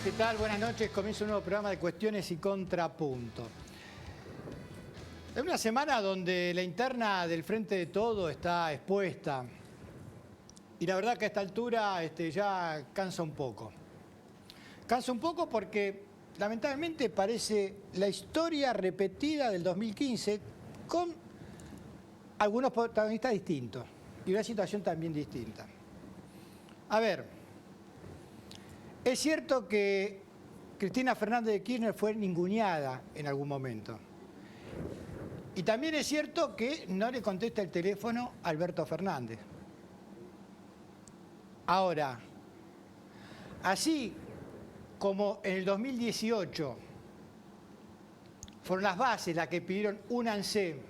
¿qué tal? Buenas noches. Comienza un nuevo programa de Cuestiones y Contrapunto. Es una semana donde la interna del Frente de Todos está expuesta. Y la verdad que a esta altura ya cansa un poco. Cansa un poco porque lamentablemente parece la historia repetida del 2015 con algunos protagonistas distintos y una situación también distinta. A ver, es cierto que Cristina Fernández de Kirchner fue ninguneada en algún momento. Y también es cierto que no le contesta el teléfono a Alberto Fernández. Ahora, así como en el 2018 fueron las bases las que pidieron únanse,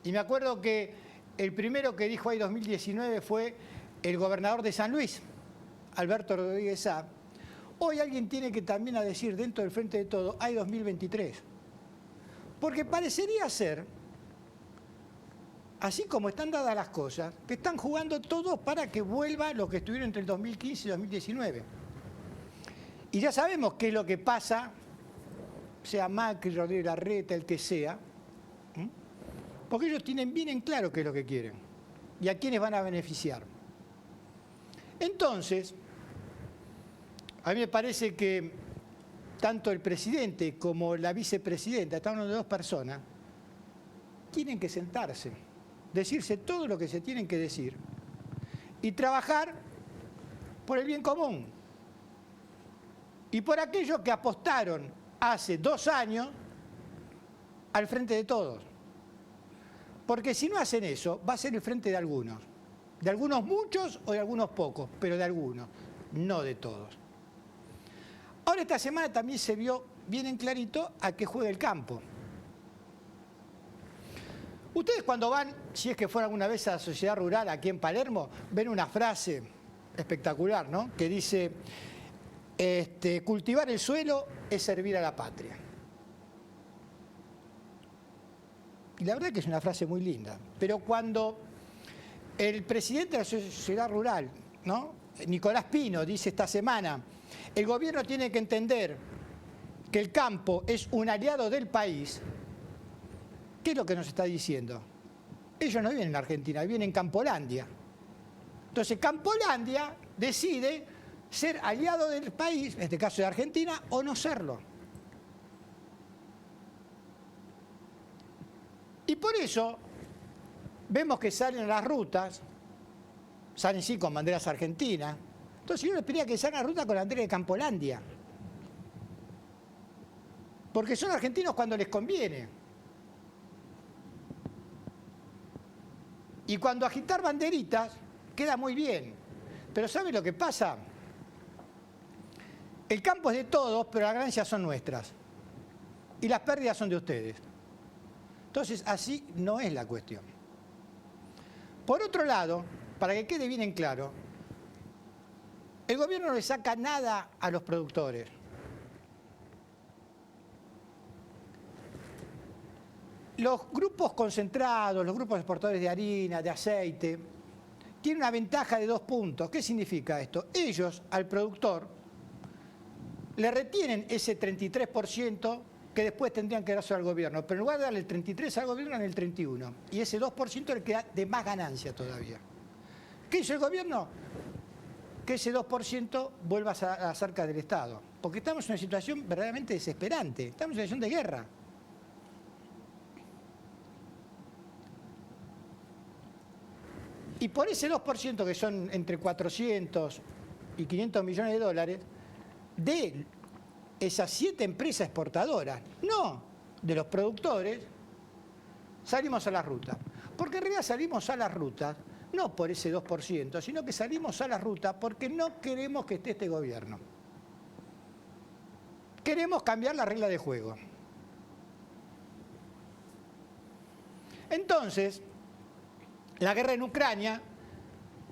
y me acuerdo que el primero que dijo ahí 2019 fue el gobernador de San Luis, Alberto Rodríguez Sá. Hoy alguien tiene que también decir dentro del Frente de Todos, hay 2023. Porque parecería ser, así como están dadas las cosas, que están jugando todos para que vuelva lo que estuvieron entre el 2015 y 2019. Y ya sabemos qué es lo que pasa, sea Macri, Rodríguez Larreta, el que sea, porque ellos tienen bien en claro qué es lo que quieren y a quiénes van a beneficiar. Entonces, a mí me parece que tanto el presidente como la vicepresidenta, estamos hablando de dos personas, tienen que sentarse, decirse todo lo que se tienen que decir y trabajar por el bien común. Y por aquellos que apostaron hace 2 años al Frente de Todos. Porque si no hacen eso, va a ser el frente de algunos. De algunos muchos o de algunos pocos, pero de algunos, no de todos. Ahora esta semana también se vio bien en clarito a qué juega el campo. Ustedes cuando van, si es que fueron alguna vez a la sociedad rural aquí en Palermo, ven una frase espectacular, ¿no? Que dice, cultivar el suelo es servir a la patria. Y la verdad que es una frase muy linda. Pero cuando el presidente de la sociedad rural, ¿no? Nicolás Pino, dice esta semana, el gobierno tiene que entender que el campo es un aliado del país. ¿Qué es lo que nos está diciendo? Ellos no viven en Argentina, viven en Campolandia. Entonces Campolandia decide ser aliado del país, en este caso de Argentina, o no serlo. Y por eso vemos que salen las rutas, salen sí con banderas argentinas. Entonces yo les pediría que salgan la ruta con la bandera de Campolandia. Porque son argentinos cuando les conviene. Y cuando agitar banderitas queda muy bien. Pero ¿sabe lo que pasa? El campo es de todos, pero las ganancias son nuestras. Y las pérdidas son de ustedes. Entonces así no es la cuestión. Por otro lado, para que quede bien en claro, el gobierno no le saca nada a los productores. Los grupos concentrados, los grupos exportadores de harina, de aceite, tienen una ventaja de 2 puntos. ¿Qué significa esto? Ellos, al productor, le retienen ese 33% que después tendrían que dárselo al gobierno. Pero en lugar de darle el 33% al gobierno, dan el 31%. Y ese 2% le queda de más ganancia todavía. ¿Qué hizo el gobierno? Que ese 2% vuelva a las arcas del Estado. Porque estamos en una situación verdaderamente desesperante. Estamos en una situación de guerra. Y por ese 2% que son entre 400 y 500 millones de dólares, de esas 7 empresas exportadoras, no de los productores, salimos a la ruta. Porque en realidad salimos a las rutas no por ese 2%, sino que salimos a la ruta porque no queremos que esté este gobierno. Queremos cambiar la regla de juego. Entonces, la guerra en Ucrania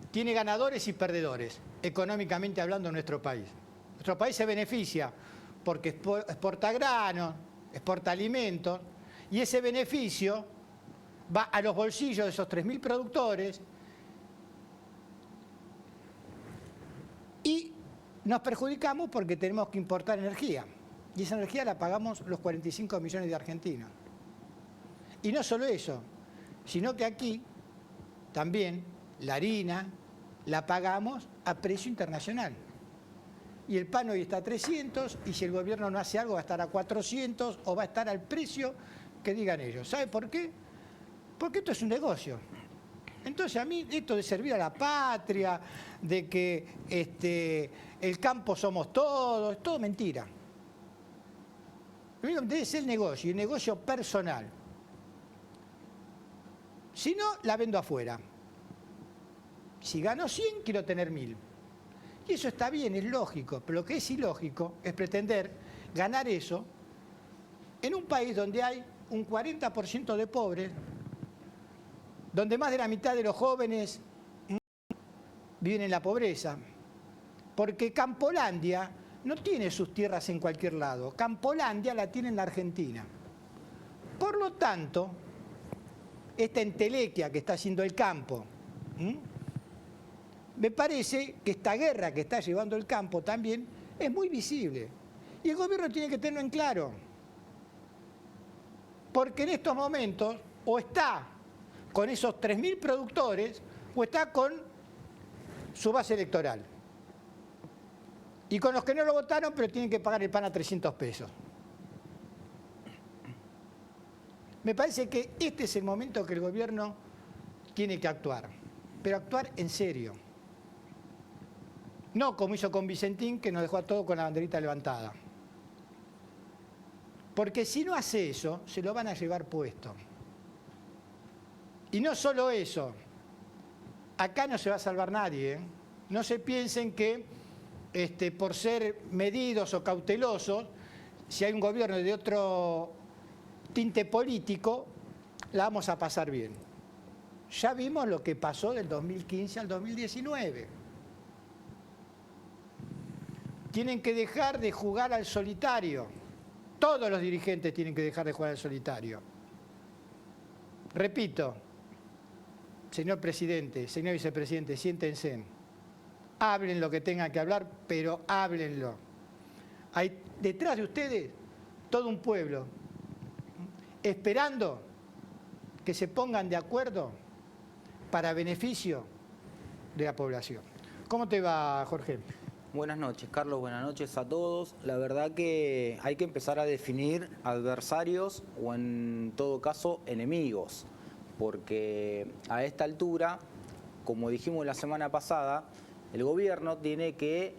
tiene ganadores y perdedores, económicamente hablando, en nuestro país. Nuestro país se beneficia porque exporta granos, exporta alimentos, y ese beneficio va a los bolsillos de esos 3.000 productores y nos perjudicamos porque tenemos que importar energía. Y esa energía la pagamos los 45 millones de argentinos. Y no solo eso, sino que aquí también la harina la pagamos a precio internacional. Y el pan hoy está a 300 y si el gobierno no hace algo va a estar a 400 o va a estar al precio que digan ellos. ¿Sabe por qué? Porque esto es un negocio. Entonces a mí esto de servir a la patria, de que el campo somos todos, es todo mentira. Lo único que me interesa es el negocio, y el negocio personal. Si no, la vendo afuera. Si gano 100, quiero tener 1000. Y eso está bien, es lógico, pero lo que es ilógico es pretender ganar eso en un país donde hay un 40% de pobres, donde más de la mitad de los jóvenes viven en la pobreza, porque Campolandia no tiene sus tierras en cualquier lado, Campolandia la tiene en la Argentina. Por lo tanto, esta entelequia que está haciendo el campo, me parece que esta guerra que está llevando el campo también es muy visible. Y el gobierno tiene que tenerlo en claro. Porque en estos momentos o está con esos 3.000 productores o está con su base electoral. Y con los que no lo votaron pero tienen que pagar el pan a 300 pesos. Me parece que este es el momento que el gobierno tiene que actuar. Pero actuar en serio. No como hizo con Vicentín, que nos dejó a todos con la banderita levantada. Porque si no hace eso, se lo van a llevar puesto. Y no solo eso, acá no se va a salvar nadie, ¿eh? No se piensen que por ser medidos o cautelosos, si hay un gobierno de otro tinte político, la vamos a pasar bien. Ya vimos lo que pasó del 2015 al 2019. Tienen que dejar de jugar al solitario. Todos los dirigentes tienen que dejar de jugar al solitario. Repito, señor presidente, señor vicepresidente, siéntense. Hablen lo que tengan que hablar, pero háblenlo. Hay detrás de ustedes todo un pueblo esperando que se pongan de acuerdo para beneficio de la población. ¿Cómo te va, Jorge? Buenas noches, Carlos. Buenas noches a todos. La verdad que hay que empezar a definir adversarios o en todo caso enemigos, porque a esta altura, como dijimos la semana pasada, el gobierno tiene que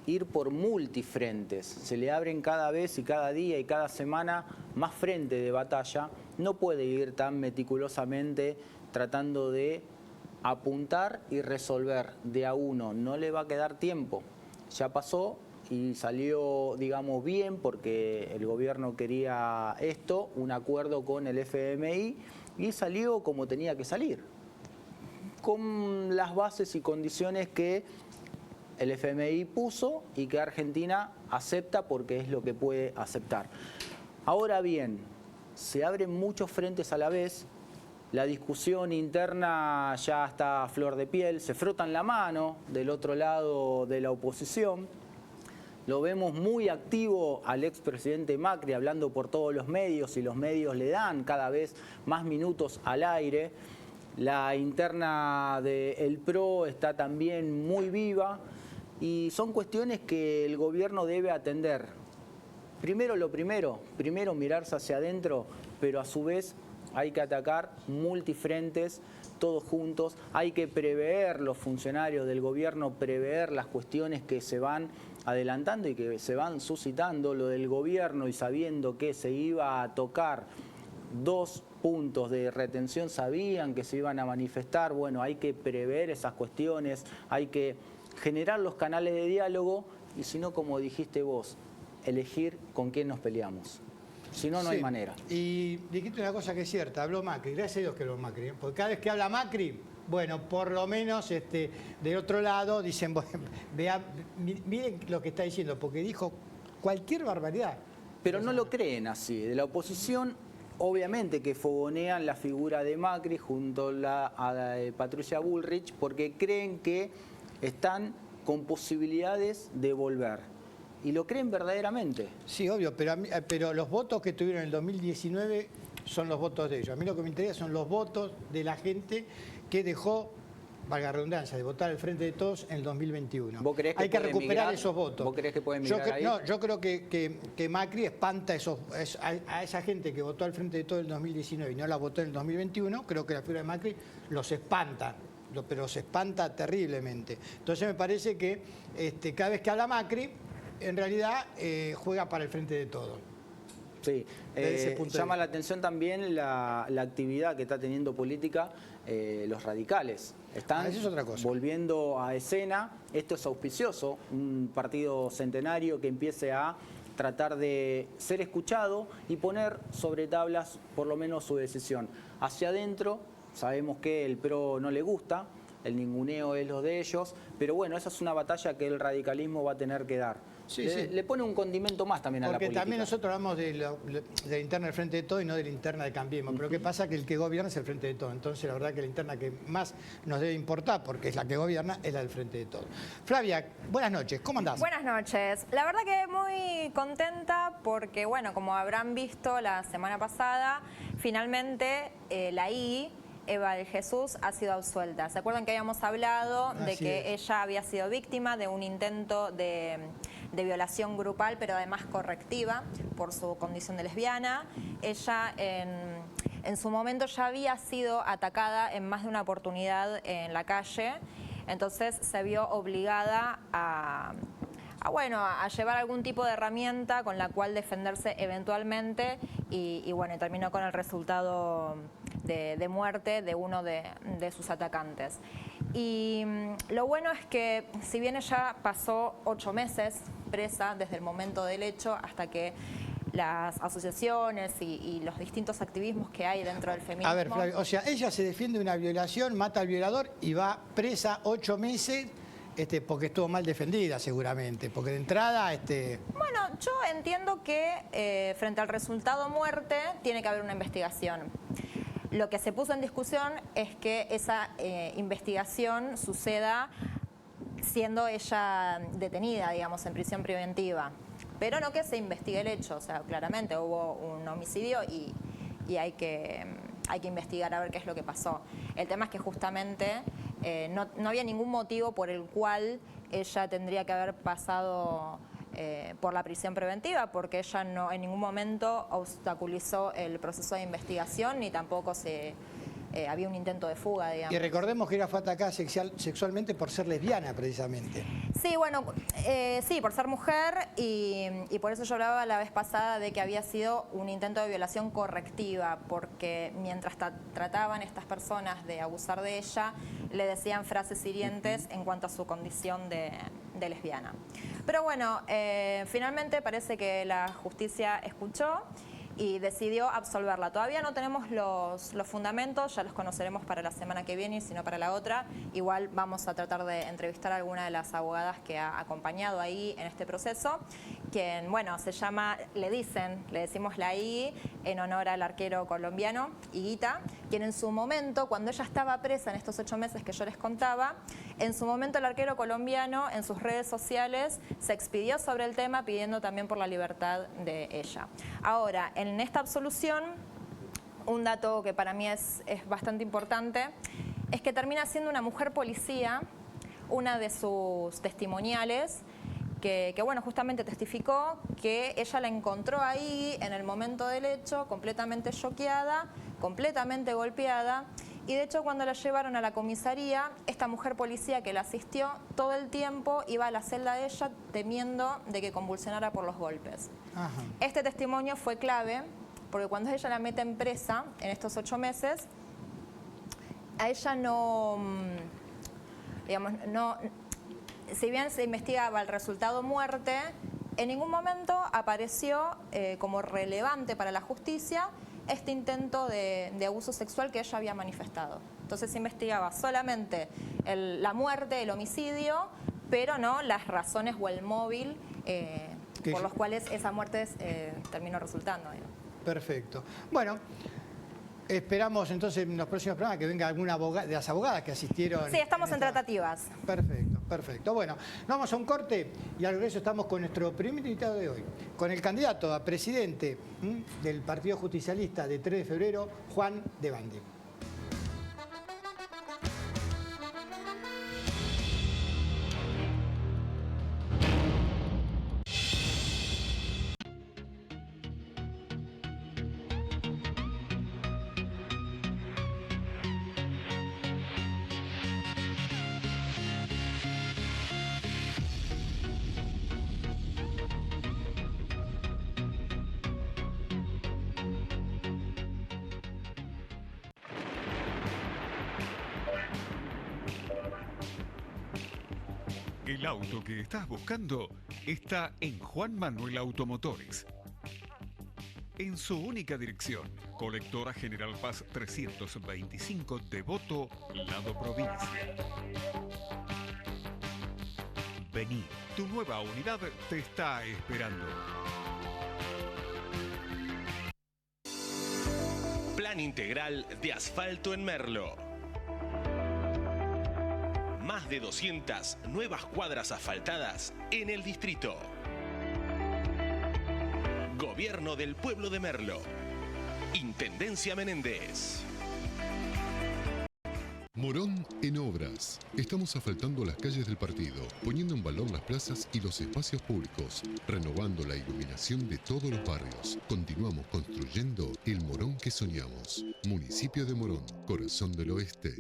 ir por multifrentes. Se le abren cada vez y cada día y cada semana más frentes de batalla. No puede ir tan meticulosamente tratando de apuntar y resolver de a uno. No le va a quedar tiempo. Ya pasó y salió, digamos, bien porque el gobierno quería esto, un acuerdo con el FMI, y salió como tenía que salir, con las bases y condiciones que el FMI puso y que Argentina acepta porque es lo que puede aceptar. Ahora bien, se abren muchos frentes a la vez. La discusión interna ya está a flor de piel, se frotan la mano del otro lado de la oposición. Lo vemos muy activo al expresidente Macri hablando por todos los medios y los medios le dan cada vez más minutos al aire. La interna del PRO está también muy viva y son cuestiones que el gobierno debe atender. Primero mirarse hacia adentro, pero a su vez hay que atacar multifrentes, todos juntos. Hay que prever, los funcionarios del gobierno, prever las cuestiones que se van adelantando y que se van suscitando. Lo del gobierno y sabiendo que se iba a tocar 2 puntos de retención, sabían que se iban a manifestar. Bueno, hay que prever esas cuestiones, hay que generar los canales de diálogo y si no, como dijiste vos, elegir con quién nos peleamos. Si no, no hay manera. Y dijiste una cosa que es cierta, habló Macri, gracias a Dios que habló Macri, porque cada vez que habla Macri, bueno, por lo menos de otro lado dicen, bueno, miren lo que está diciendo, porque dijo cualquier barbaridad. Pero no lo creen así. De la oposición, obviamente que fogonean la figura de Macri junto a Patricia Bullrich, porque creen que están con posibilidades de volver. Y lo creen verdaderamente. Sí, obvio, pero los votos que tuvieron en el 2019 son los votos de ellos. A mí lo que me interesa son los votos de la gente que dejó, valga la redundancia, de votar al Frente de Todos en el 2021. ¿Vos creés que hay que puede recuperar migrar? esos votos. ¿Vos creés que puede migrar ahí? No, yo creo que Macri espanta a esa gente que votó al Frente de Todos en el 2019 y no la votó en el 2021. Creo que la figura de Macri los espanta, pero los espanta terriblemente. Entonces me parece que cada vez que habla Macri, en realidad juega para el Frente de Todos. Sí, llama la atención también la actividad que está teniendo política los radicales. Están eso es otra cosa. Volviendo a escena. Esto es auspicioso, un partido centenario que empiece a tratar de ser escuchado y poner sobre tablas por lo menos su decisión. Hacia adentro sabemos que el PRO no le gusta, el ninguneo es lo de ellos, pero bueno, esa es una batalla que el radicalismo va a tener que dar. Sí, le pone un condimento más también a la política. Porque también nosotros hablamos de la interna del Frente de Todos y no de la interna de Cambiemos. Pero ¿qué pasa? Que el que gobierna es el Frente de Todos. Entonces la verdad que la interna que más nos debe importar, porque es la que gobierna, es la del Frente de Todos. Flavia, buenas noches. ¿Cómo andás? Buenas noches. La verdad que muy contenta porque, bueno, como habrán visto la semana pasada, finalmente la Eva de Jesús ha sido absuelta. ¿Se acuerdan que habíamos hablado de que ella había sido víctima de un intento de violación grupal, pero además correctiva por su condición de lesbiana? Ella en su momento ya había sido atacada en más de una oportunidad en la calle, entonces se vio obligada a llevar algún tipo de herramienta con la cual defenderse eventualmente y bueno, terminó con el resultado de muerte de uno de sus atacantes. Y lo bueno es que si bien ella pasó 8 meses presa desde el momento del hecho hasta que las asociaciones y los distintos activismos que hay dentro del feminismo... A ver, Flavia, o sea, ella se defiende de una violación, mata al violador y va presa 8 meses... porque estuvo mal defendida seguramente, porque de entrada... Bueno, yo entiendo que frente al resultado muerte tiene que haber una investigación. Lo que se puso en discusión es que esa investigación suceda siendo ella detenida, digamos, en prisión preventiva, pero no que se investigue el hecho. O sea, claramente hubo un homicidio y hay que investigar a ver qué es lo que pasó. El tema es que justamente no había ningún motivo por el cual ella tendría que haber pasado por la prisión preventiva, porque ella no en ningún momento obstaculizó el proceso de investigación ni tampoco había un intento de fuga, digamos. Y recordemos que ella fue atacada sexualmente por ser lesbiana, precisamente. Sí, bueno, sí, por ser mujer y por eso yo hablaba la vez pasada de que había sido un intento de violación correctiva, porque mientras trataban estas personas de abusar de ella, le decían frases hirientes en cuanto a su condición de lesbiana. Pero bueno, finalmente parece que la justicia escuchó y decidió absolverla. Todavía no tenemos los fundamentos, ya los conoceremos para la semana que viene y si no para la otra. Igual vamos a tratar de entrevistar a alguna de las abogadas que ha acompañado ahí en este proceso, quien, bueno, se llama, le decimos la I en honor al arquero colombiano, Higuita, quien en su momento, cuando ella estaba presa en estos 8 meses que yo les contaba, en su momento el arquero colombiano en sus redes sociales se expidió sobre el tema pidiendo también por la libertad de ella. Ahora, en esta absolución, un dato que para mí es bastante importante, es que termina siendo una mujer policía, una de sus testimoniales, que bueno, justamente testificó que ella la encontró ahí en el momento del hecho, completamente choqueada, completamente golpeada, y de hecho cuando la llevaron a la comisaría, esta mujer policía que la asistió todo el tiempo iba a la celda de ella temiendo de que convulsionara por los golpes. Ajá. Este testimonio fue clave porque cuando ella la meten presa en estos 8 meses, a ella no, digamos, si bien se investigaba el resultado muerte, en ningún momento apareció como relevante para la justicia este intento de abuso sexual que ella había manifestado. Entonces se investigaba solamente la muerte, el homicidio, pero no las razones o el móvil por los cuales esa muerte terminó resultando. Perfecto. Bueno, esperamos entonces en los próximos programas que venga alguna de las abogadas que asistieron. Sí, estamos en tratativas. Perfecto, perfecto. Bueno, nos vamos a un corte y al regreso estamos con nuestro primer invitado de hoy, con el candidato a presidente del Partido Justicialista de 3 de febrero, Juan Devandi. El auto que estás buscando está en Juan Manuel Automotores. En su única dirección, Colectora General Paz 325, Devoto, Lado Provincia. Vení, tu nueva unidad te está esperando. Plan integral de asfalto en Merlo. Más de 200 nuevas cuadras asfaltadas en el distrito. Gobierno del Pueblo de Merlo. Intendencia Menéndez. Morón en obras. Estamos asfaltando las calles del partido, poniendo en valor las plazas y los espacios públicos, renovando la iluminación de todos los barrios. Continuamos construyendo el Morón que soñamos. Municipio de Morón, corazón del oeste.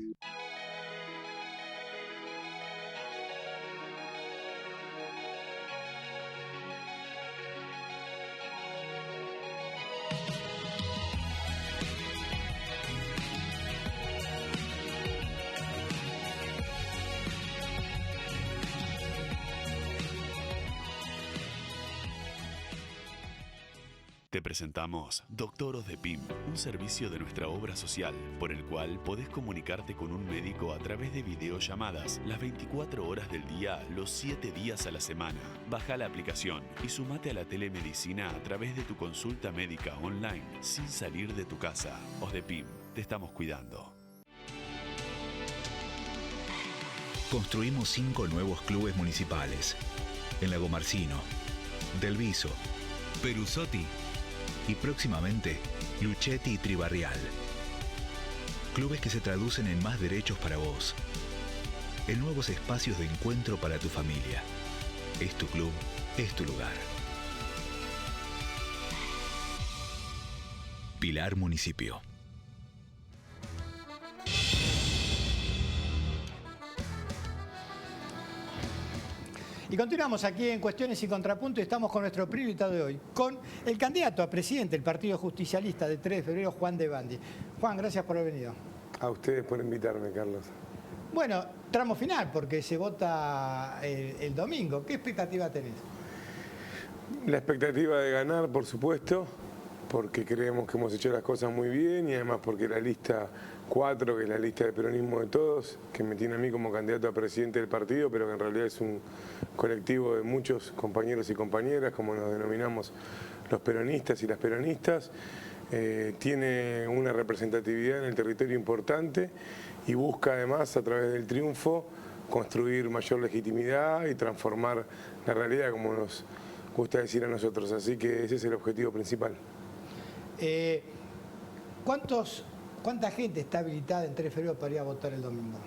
Te presentamos Doctoros de PIM, un servicio de nuestra obra social, por el cual podés comunicarte con un médico a través de videollamadas las 24 horas del día, los 7 días a la semana. Baja la aplicación y sumate a la telemedicina a través de tu consulta médica online, sin salir de tu casa. OSDEPIM, te estamos cuidando. Construimos 5 nuevos clubes municipales. En Lago Marcino, Del Viso, Perusotti y próximamente Luchetti y Tribarrial. Clubes que se traducen en más derechos para vos, en nuevos espacios de encuentro para tu familia. Es tu club, es tu lugar. Pilar Municipio. Y continuamos aquí en Cuestiones y Contrapunto y estamos con nuestro primer invitado de hoy, con el candidato a presidente del Partido Justicialista de 3 de febrero, Juan Devandi. Juan, gracias por haber venido. A ustedes por invitarme, Carlos. Bueno, tramo final, porque se vota el domingo. ¿Qué expectativa tenés? La expectativa de ganar, por supuesto, porque creemos que hemos hecho las cosas muy bien y además porque la lista 4, que es la lista de peronismo de todos, que me tiene a mí como candidato a presidente del partido, pero que en realidad es un colectivo de muchos compañeros y compañeras, como nos denominamos los peronistas y las peronistas, tiene una representatividad en el territorio importante y busca además a través del triunfo construir mayor legitimidad y transformar la realidad, como nos gusta decir a nosotros. Así que ese es el objetivo principal. ¿Cuánta gente está habilitada en 3 de febrero para ir a votar el domingo?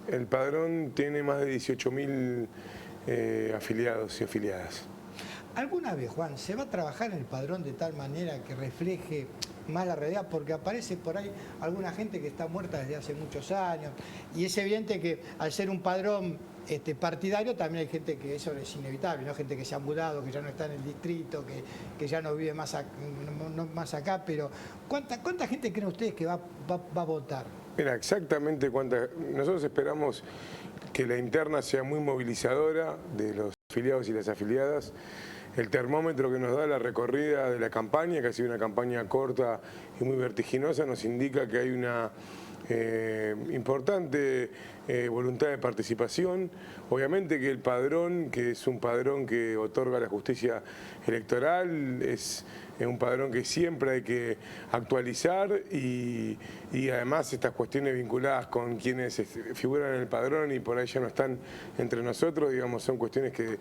El padrón tiene más de 18.000 afiliados y afiliadas. ¿Alguna vez, Juan, se va a trabajar en el padrón de tal manera que refleje más la realidad? Porque aparece por ahí alguna gente que está muerta desde hace muchos años y es evidente que al ser un padrón partidario también hay gente que eso es inevitable, ¿no? Gente que se ha mudado, que ya no está en el distrito, que ya no vive más acá, pero ¿cuánta gente creen ustedes que va a votar? Mira, exactamente cuánta. Nosotros esperamos que la interna sea muy movilizadora de los afiliados y las afiliadas. El termómetro que nos da la recorrida de la campaña, que ha sido una campaña corta y muy vertiginosa, nos indica que hay una importante voluntad de participación. Obviamente que el padrón, que es un padrón que otorga la justicia electoral, es un padrón que siempre hay que actualizar y además estas cuestiones vinculadas con quienes figuran en el padrón y por ahí ya no están entre nosotros, digamos, son cuestiones que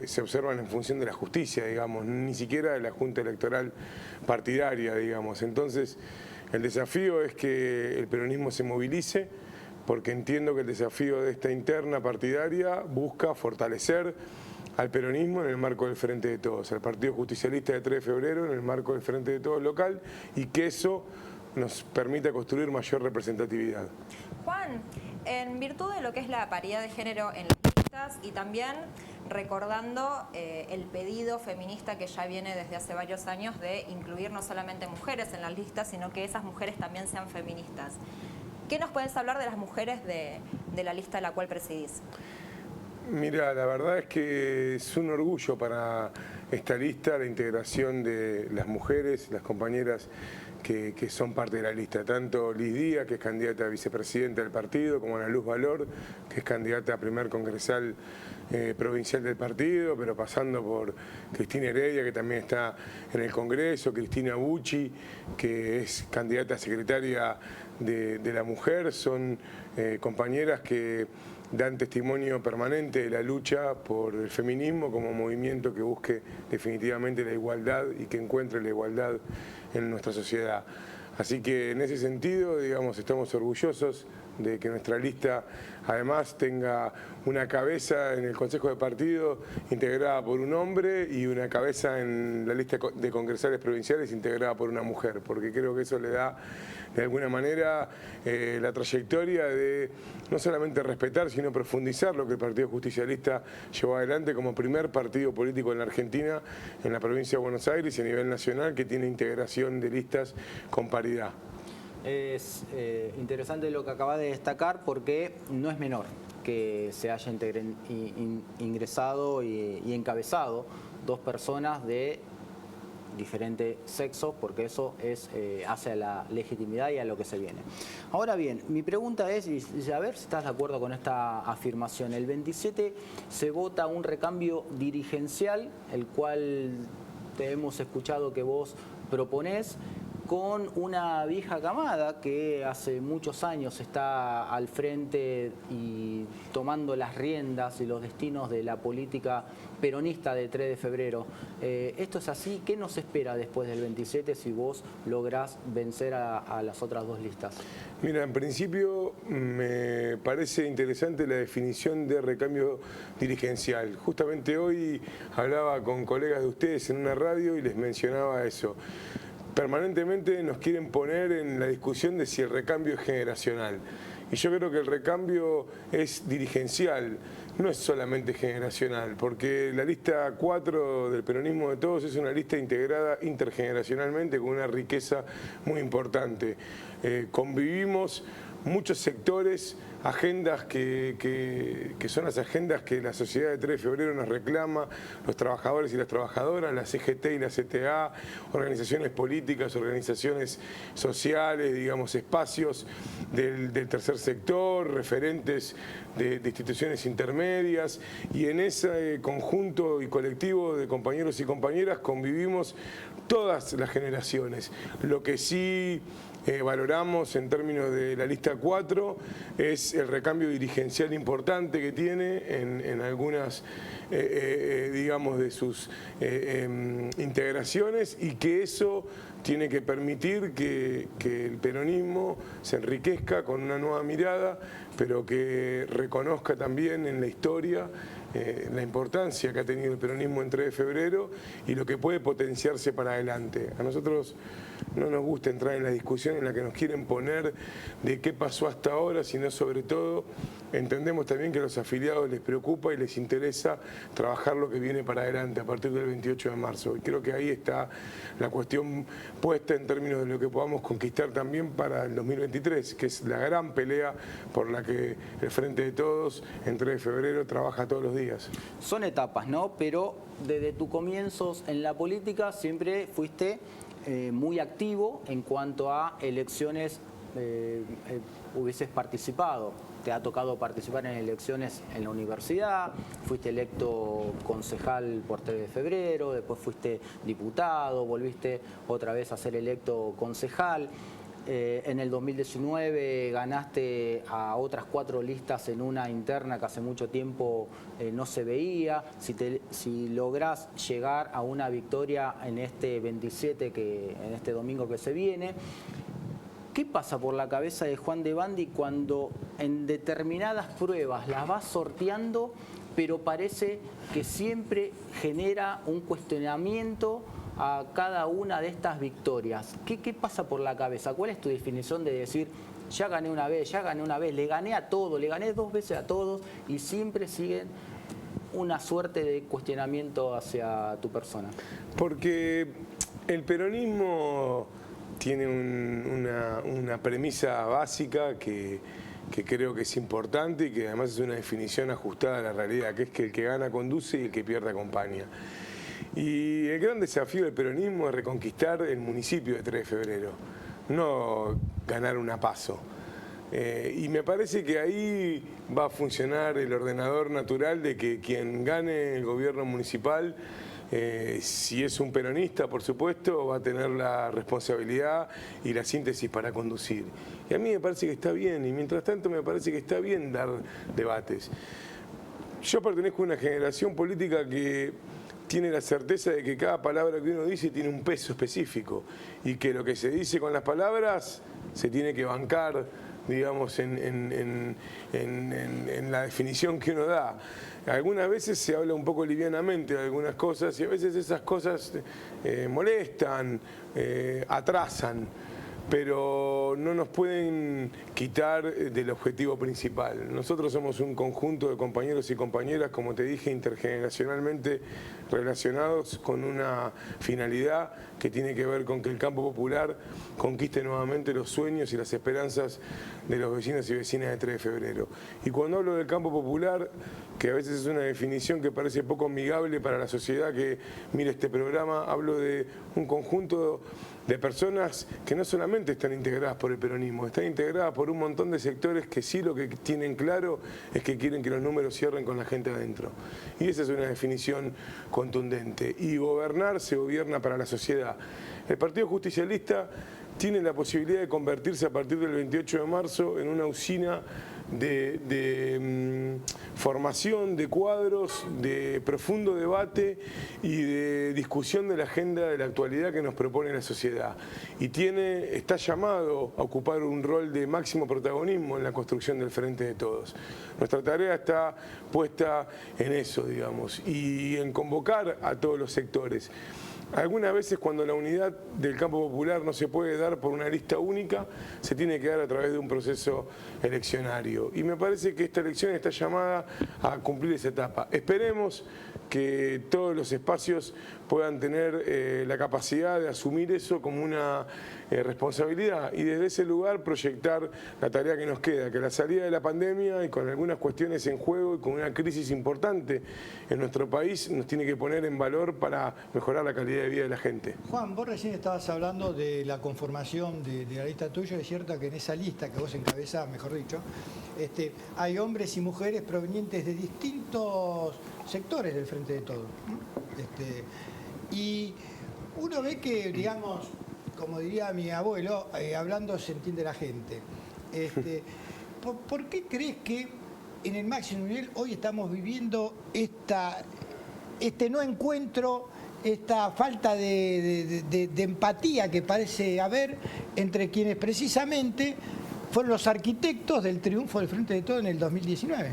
se observan en función de la justicia, digamos, ni siquiera de la Junta Electoral partidaria, digamos. Entonces, el desafío es que el peronismo se movilice, porque entiendo que el desafío de esta interna partidaria busca fortalecer al peronismo en el marco del Frente de Todos, al Partido Justicialista de 3 de febrero en el marco del Frente de Todos local, y que eso nos permita construir mayor representatividad. Juan, en virtud de lo que es la paridad de género en las listas y también recordando el pedido feminista que ya viene desde hace varios años de incluir no solamente mujeres en las listas, sino que esas mujeres también sean feministas. ¿Qué nos puedes hablar de las mujeres de la lista de la cual presidís? Mira, la verdad es que es un orgullo para esta lista la integración de las mujeres, las compañeras que son parte de la lista, tanto Liz Díaz, que es candidata a vicepresidenta del partido, como Ana Luz Valor, que es candidata a primer congresal provincial del partido, pero pasando por Cristina Heredia, que también está en el Congreso, Cristina Bucci, que es candidata a secretaria de la mujer. Son compañeras que dan testimonio permanente de la lucha por el feminismo como movimiento que busque definitivamente la igualdad y que encuentre la igualdad en nuestra sociedad. Así que en ese sentido, digamos, estamos orgullosos de que nuestra lista además tenga una cabeza en el Consejo de Partido integrada por un hombre y una cabeza en la lista de congresales provinciales integrada por una mujer, porque creo que eso le da de alguna manera la trayectoria de no solamente respetar, sino profundizar lo que el Partido Justicialista llevó adelante como primer partido político en la Argentina, en la provincia de Buenos Aires y a nivel nacional, que tiene integración de listas con paridad. Es interesante lo que acaba de destacar porque no es menor que se haya ingresado y encabezado dos personas de diferente sexo, porque eso es hacia la legitimidad y a lo que se viene. Ahora bien, mi pregunta es, y a ver si estás de acuerdo con esta afirmación, el 27 se vota un recambio dirigencial, el cual te hemos escuchado que vos proponés, con una vieja camada que hace muchos años está al frente y tomando las riendas y los destinos de la política peronista de 3 de febrero. ¿Esto es así? ¿Qué nos espera después del 27 si vos lográs vencer a las otras dos listas? Mira, en principio me parece interesante la definición de recambio dirigencial. Justamente hoy hablaba con colegas de ustedes en una radio y les mencionaba eso. Permanentemente nos quieren poner en la discusión de si el recambio es generacional. Y yo creo que el recambio es dirigencial, no es solamente generacional, porque la lista 4 del peronismo de todos es una lista integrada intergeneracionalmente con una riqueza muy importante. Convivimos muchos sectores, agendas que son las agendas que la sociedad de 3 de febrero nos reclama, los trabajadores y las trabajadoras, la CGT y la CTA, organizaciones políticas, organizaciones sociales, digamos, espacios del tercer sector, referentes de instituciones intermedias, y en ese conjunto y colectivo de compañeros y compañeras convivimos todas las generaciones. Lo que sí valoramos en términos de la lista 4 es el recambio dirigencial importante que tiene en algunas digamos de sus integraciones, y que eso tiene que permitir que el peronismo se enriquezca con una nueva mirada, pero que reconozca también en la historia la importancia que ha tenido el peronismo en 3 de febrero y lo que puede potenciarse para adelante. A nosotros no nos gusta entrar en la discusión en la que nos quieren poner de qué pasó hasta ahora, sino sobre todo entendemos también que a los afiliados les preocupa y les interesa trabajar lo que viene para adelante a partir del 28 de marzo. Y creo que ahí está la cuestión puesta en términos de lo que podamos conquistar también para el 2023, que es la gran pelea por la que el Frente de Todos en 3 de febrero trabaja todos los días. Son etapas, ¿no? Pero desde tus comienzos en la política siempre fuiste muy activo en cuanto a elecciones hubieses participado. te ha tocado participar en elecciones en la universidad, fuiste electo concejal por 3 de febrero, después fuiste diputado, volviste otra vez a ser electo concejal. En el 2019 ganaste a otras 4 listas en una interna que hace mucho tiempo no se veía. Si lográs llegar a una victoria en este 27, en este domingo que se viene, ¿qué pasa por la cabeza de Juan Devandi cuando en determinadas pruebas las vas sorteando, pero parece que siempre genera un cuestionamiento a cada una de estas victorias? ¿Qué pasa por la cabeza? ¿Cuál es tu definición de decir, ya gané una vez, le gané a todo, le gané 2 veces a todos y siempre siguen una suerte de cuestionamiento hacia tu persona? Porque el peronismo tiene una premisa básica que creo que es importante y que además es una definición ajustada a la realidad, que es que el que gana conduce y el que pierde acompaña. Y el gran desafío del peronismo es reconquistar el municipio de 3 de febrero, no ganar una PASO. Y me parece que ahí va a funcionar el ordenador natural de que quien gane el gobierno municipal, si es un peronista, por supuesto, va a tener la responsabilidad y la síntesis para conducir. Y a mí me parece que está bien, y mientras tanto me parece que está bien dar debates. Yo pertenezco a una generación política que tiene la certeza de que cada palabra que uno dice tiene un peso específico y que lo que se dice con las palabras se tiene que bancar, digamos, en la definición que uno da. Algunas veces se habla un poco livianamente de algunas cosas y a veces esas cosas molestan, atrasan, pero no nos pueden quitar del objetivo principal. Nosotros somos un conjunto de compañeros y compañeras, como te dije, intergeneracionalmente relacionados con una finalidad que tiene que ver con que el campo popular conquiste nuevamente los sueños y las esperanzas de los vecinos y vecinas de 3 de febrero. Y cuando hablo del campo popular, que a veces es una definición que parece poco amigable para la sociedad que mire este programa, hablo de un conjunto de personas que no solamente están integradas por el peronismo, están integradas por un montón de sectores que sí lo que tienen claro es que quieren que los números cierren con la gente adentro. Y esa es una definición contundente. Y gobernar se gobierna para la sociedad. El Partido Justicialista tiene la posibilidad de convertirse a partir del 28 de marzo en una usina de formación de cuadros, de profundo debate y de discusión de la agenda de la actualidad que nos propone la sociedad. Y está llamado a ocupar un rol de máximo protagonismo en la construcción del Frente de Todos. Nuestra tarea está puesta en eso, digamos, y en convocar a todos los sectores. Algunas veces cuando la unidad del campo popular no se puede dar por una lista única, se tiene que dar a través de un proceso eleccionario. Y me parece que esta elección está llamada a cumplir esa etapa. Esperemos que todos los espacios puedan tener la capacidad de asumir eso como una responsabilidad y desde ese lugar proyectar la tarea que nos queda, que la salida de la pandemia y con algunas cuestiones en juego y con una crisis importante en nuestro país nos tiene que poner en valor para mejorar la calidad de vida de la gente. Juan, vos recién estabas hablando de la conformación de la lista tuya. Es cierto que en esa lista que vos encabezás, mejor dicho, hay hombres y mujeres provenientes de distintos sectores del Frente de Todos. Y uno ve que, digamos, como diría mi abuelo, hablando se entiende la gente. ¿Por qué crees que en el máximo nivel hoy estamos viviendo este no encuentro, esta falta de empatía que parece haber entre quienes precisamente fueron los arquitectos del triunfo del Frente de Todos en el 2019?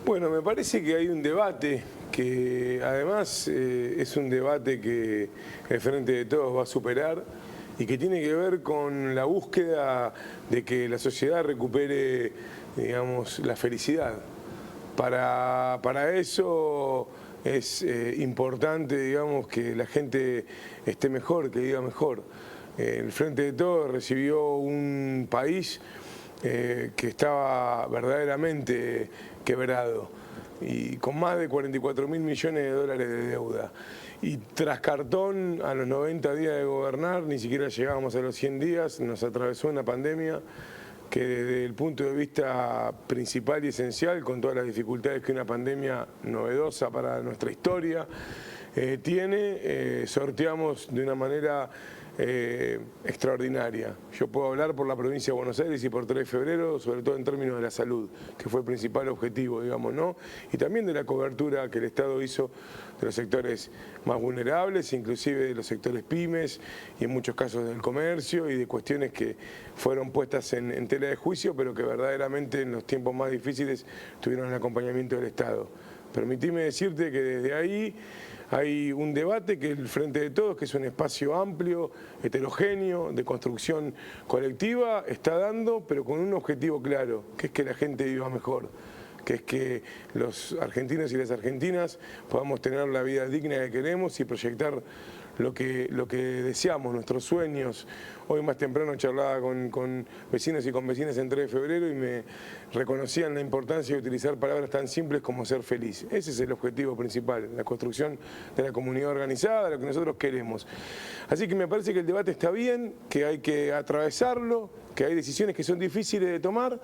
Bueno, me parece que hay un debate que además es un debate que el Frente de Todos va a superar y que tiene que ver con la búsqueda de que la sociedad recupere, digamos, la felicidad. Para eso es importante, digamos, que la gente esté mejor, que viva mejor. El Frente de Todos recibió un país que estaba verdaderamente quebrado y con más de 44.000 millones de dólares de deuda. Y tras cartón, a los 90 días de gobernar, ni siquiera llegábamos a los 100 días, nos atravesó una pandemia que desde el punto de vista principal y esencial, con todas las dificultades que una pandemia novedosa para nuestra historia tiene, sorteamos de una manera extraordinaria. Yo puedo hablar por la provincia de Buenos Aires y por 3 de febrero, sobre todo en términos de la salud, que fue el principal objetivo, digamos, ¿no? Y también de la cobertura que el Estado hizo de los sectores más vulnerables, inclusive de los sectores pymes y en muchos casos del comercio y de cuestiones que fueron puestas en tela de juicio, pero que verdaderamente en los tiempos más difíciles tuvieron el acompañamiento del Estado. Permitime decirte que desde ahí hay un debate que el Frente de Todos, que es un espacio amplio, heterogéneo, de construcción colectiva, está dando, pero con un objetivo claro, que es que la gente viva mejor, que es que los argentinos y las argentinas podamos tener la vida digna que queremos y proyectar lo que deseamos, nuestros sueños. Hoy más temprano charlaba con vecinos y con vecinas en 3 de febrero y me reconocían la importancia de utilizar palabras tan simples como ser feliz. Ese es el objetivo principal, la construcción de la comunidad organizada, lo que nosotros queremos. Así que me parece que el debate está bien, que hay que atravesarlo, que hay decisiones que son difíciles de tomar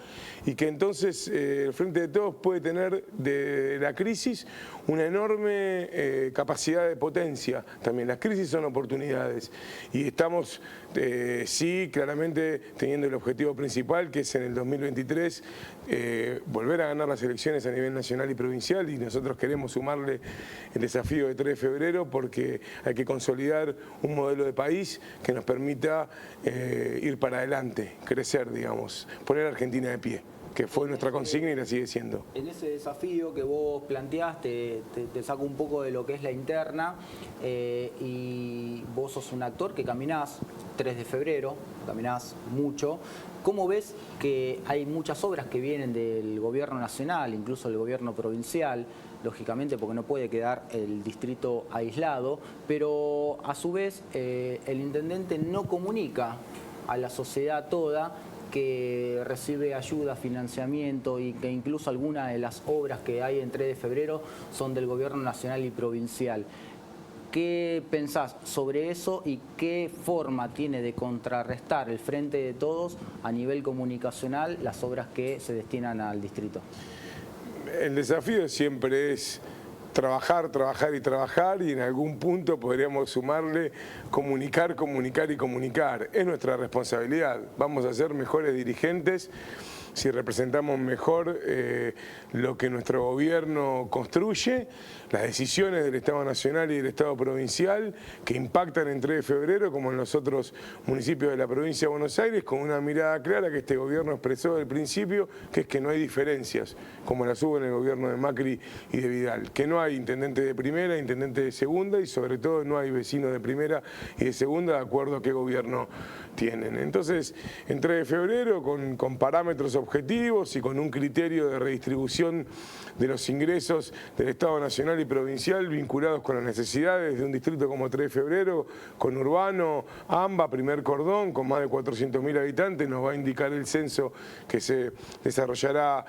y que entonces el Frente de Todos puede tener de la crisis una enorme capacidad de potencia también. Las crisis son oportunidades y estamos sí, claramente teniendo el objetivo principal, que es en el 2023 volver a ganar las elecciones a nivel nacional y provincial, y nosotros queremos sumarle el desafío de 3 de febrero porque hay que consolidar un modelo de país que nos permita ir para adelante, crecer, digamos, poner a Argentina de pie, que fue nuestra consigna y la sigue siendo. En ese desafío que vos planteaste, te saco un poco de lo que es la interna, y vos sos un actor que caminás 3 de febrero, caminás mucho. ¿Cómo ves que hay muchas obras que vienen del gobierno nacional, incluso del gobierno provincial, lógicamente porque no puede quedar el distrito aislado, pero a su vez el intendente no comunica a la sociedad toda que recibe ayuda, financiamiento y que incluso algunas de las obras que hay en 3 de febrero son del gobierno nacional y provincial? ¿Qué pensás sobre eso y qué forma tiene de contrarrestar el Frente de Todos a nivel comunicacional las obras que se destinan al distrito? El desafío siempre es trabajar, trabajar y trabajar, y en algún punto podríamos sumarle comunicar, comunicar y comunicar. Es nuestra responsabilidad. Vamos a ser mejores dirigentes si representamos mejor lo que nuestro gobierno construye, las decisiones del Estado Nacional y del Estado Provincial que impactan en 3 de febrero como en los otros municipios de la provincia de Buenos Aires, con una mirada clara que este gobierno expresó desde el principio, que es que no hay diferencias como las hubo en el gobierno de Macri y de Vidal, que no hay intendente de primera, intendente de segunda y sobre todo no hay vecinos de primera y de segunda de acuerdo a qué gobierno tienen. Entonces, en 3 de febrero, con parámetros objetivos y con un criterio de redistribución de los ingresos del Estado Nacional y Provincial vinculados con las necesidades de un distrito como 3 de febrero, con urbano, AMBA, primer cordón, con más de 400.000 habitantes, nos va a indicar el censo que se desarrollará